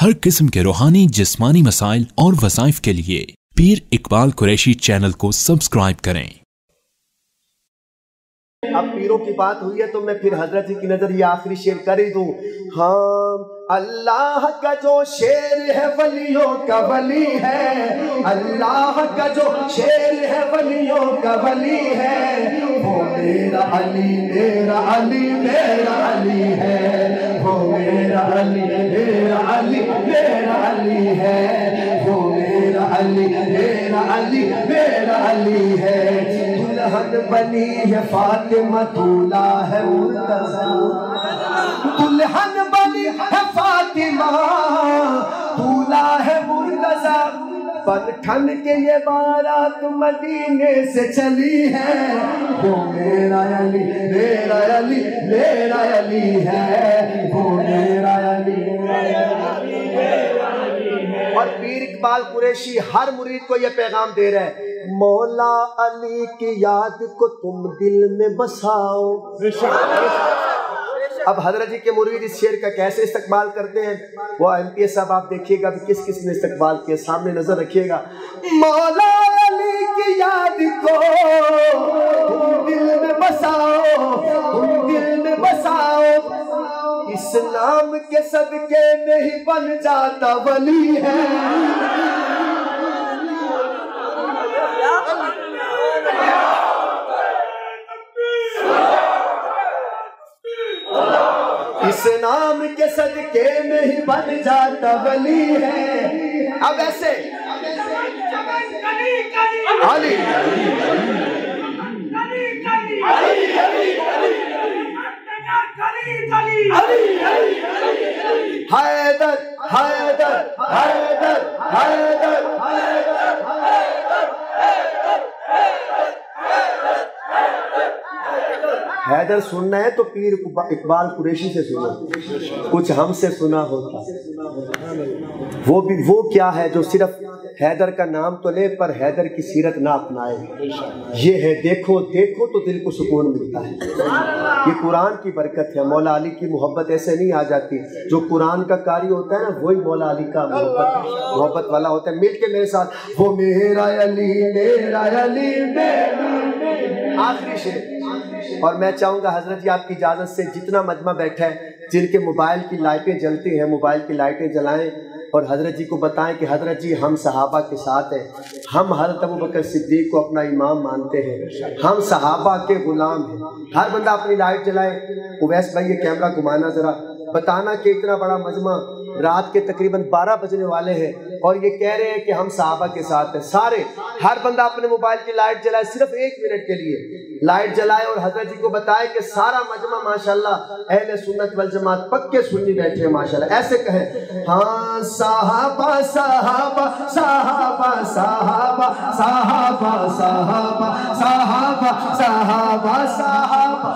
हर किस्म के रूहानी जिस्मानी मसाइल और वज़ाइफ के लिए पीर इकबाल कुरैशी चैनल को सब्सक्राइब करें। अब पीरों की बात हुई है तो मैं फिर हजरत जी की नजर ये आखिरी शेर कर ही दूं। हाँ, अल्लाह का जो शेर है वलियों का वली है, अल्लाह का जो शेर है वलियों का वली है, वो मेरा अली मेरा अली मेरा अली है, वो मेरा अली मेरा अली मेरा अली है, वो मेरा अली मेरा अली मेरा अली है। दुल्हन बनी है फातिमा, दूल्हा है मुर्तज़ा, दुल्हन बनी है फातिमा, दूल्हा है मुर्तज़ा। बन ठन के ये बारात मदीने से चली है, वो मेरा अली मेरा अली मेरा अली है, वो मेरा अली मेरा अली मेरा अली है। और पीर इकबाल कुरैशी हर मुरीद को ये पैगाम दे रहे हैं, मौला अली की याद को तुम दिल में बसाओ। अब हजरत जी के मुरीद इस शेर का कैसे इस्तकबाल करते हैं, वो MPS साहब आप देखिएगा किस किस ने इस्तकबाल किया, सामने नजर रखिएगा। मौला अली की याद को तुम दिल में बसाओ, तुम दिल में बसाओ, इस नाम के सदके नहीं बन जाता वली है। इस नाम के सदके में ही बन जाता वली है। अब ऐसे अली हैदर हैदर हैदर हैदर हैदर सुनना है तो पीर इकबाल कुरैशी से सुनो, कुछ हमसे सुना होता। वो भी वो क्या है जो सिर्फ हैदर का नाम तो ले पर हैदर की सीरत ना अपनाए। ये है देखो देखो तो दिल को सुकून मिलता है। ये कुरान की बरकत है। मौला अली की मोहब्बत ऐसे नहीं आ जाती। जो कुरान का कारी होता है ना, वही मौला अली का मोहब्बत वाला होता है। मिल के मेरे साथ, वो मेरा अली मेरा अली मेरा। आखिरी शेर। और मैं चाहूँगा हजरत जी आपकी इजाज़त से जितना मजमा बैठा है, जिनके मोबाइल की लाइटें जलती हैं, मोबाइल की लाइटें जलाएं और हजरत जी को बताएं कि हजरत जी हम सहाबा के साथ हैं, हम हजरत अबू बकर सिद्दीक को अपना इमाम मानते हैं, हम सहाबा के गुलाम हैं। हर बंदा अपनी लाइट जलाए। उवैस भाई ये कैमरा घुमाना ज़रा, बताना कि इतना बड़ा मजमा रात के तकरीबन 12 बजने वाले हैं और ये कह रहे हैं कि हम सहाबा के साथ हैं। सारे हर बंदा अपने मोबाइल की लाइट जलाए, सिर्फ 1 मिनट के लिए लाइट जलाए और हजरत जी को बताए कि सारा मजमा माशाल्लाह अहले सुन्नत वल जमात पक्के सुन्नी बैठे हैं माशाल्लाह। ऐसे कहें, हाँ सहाबा सहाबा सहाबा सहाबा सहाबा सहाबा सहाबा सहाबा सहाबा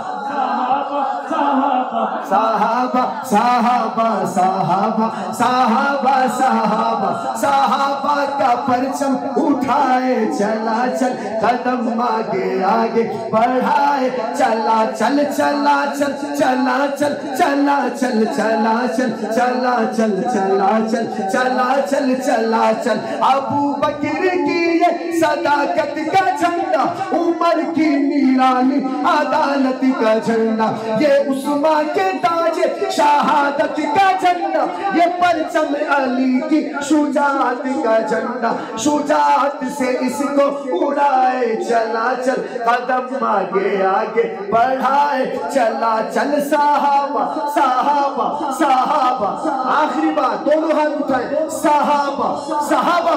साहबा साहबा साहबा साहबा साहबा साहबा का परचम उठाए, चला चल कदम आगे आगे बढ़ाए, चला चल चला चल चला चल चला चल चला चल चला चल चला चल चला चल चला चल। अबू बकर की ये सदाकत का झंडा, उमर की नीरानी अदालत का झंडा, ये उस्मान के ताज शहादत का झंडा, ये परचम अली की शुजाअत का झंडा, शुजाअत से इसको उड़ाए, चला चल कदम आगे आगे बढ़ाए, चला चल साहबा साहबा साहबा। आखिरी बात, दोनों हाथ उठाए, साहबा साहबा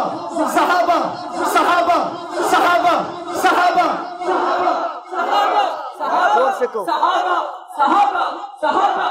साहबा साहबा साहबा साहबा। जोर से कहो, साहबा साहबा साहबा।